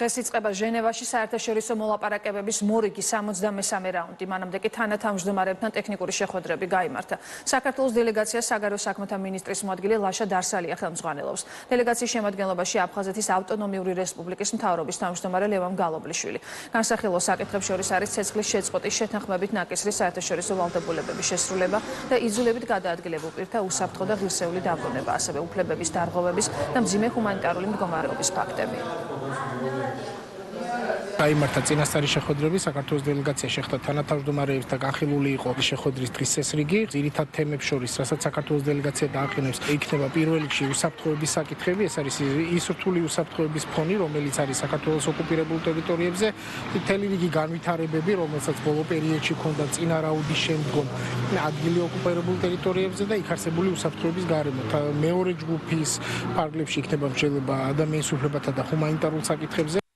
დღეს იწყება ჟენევაში საერთაშორისო მოლაპარაკებების მორიგი 63-მე რაუნდი. მანამდე კი თანათავმჯდომარეებთან ტექნიკური შეხვედრები გაიმართა. საქართველოს დელეგაციას საგარეო საქმეთა მინისტრის მოადგილე ლაშა დარსალია ხელმძღვანელობს. დელეგაციის შემადგენლობაში აფხაზეთის ავტონომიური რესპუბლიკის მთავრობის თავმჯდომარე ლევან გალობლიშვილი. განსახილო საკითხებს შორის არის ცეცხლის შეწყვეტის შეთანხმებით ნაკისრის საერთაშორისო ვალდებულებების შესრულება და იძულებით გადაადგილებულ პირთა უსაფრთხო და ღირსეული დაბრუნება, ასევე უფლებების დარღვევების და მძიმე ჰუმანიტარული მდგომარეობის ფაქტები. Გაიმართა წინასწარი შეხვედრები, საქართველოს დელეგაცია შეხვდა თანათავმჯდომარეებს და განხილული იყო შეხვედრის დღის წესრიგი. ძირითად თემებს შორის, რასაც საქართველოს დელეგაცია დაახინებს, იქნება პირველ რიგში უსაფრთხოების საკითხები, ეს არის ის რთული უსაფრთხოების ფონი, რომელიც არის საქართველოს ოკუპირებულ ტერიტორიებზე, მთელი რიგი განვითარებები, რომელსაც ბოლო პერიოდში ჰქონდა წინარაუდის შემდგომ ადგილი ოკუპირებულ ტერიტორიებზე და იქ არსებული უსაფრთხოების გარემო. მეორე ჯგუფის ფარგლებში იქნება მსჯელობა ადამიანის უფლებათა და ჰუმანიტარულ საკითხებზე.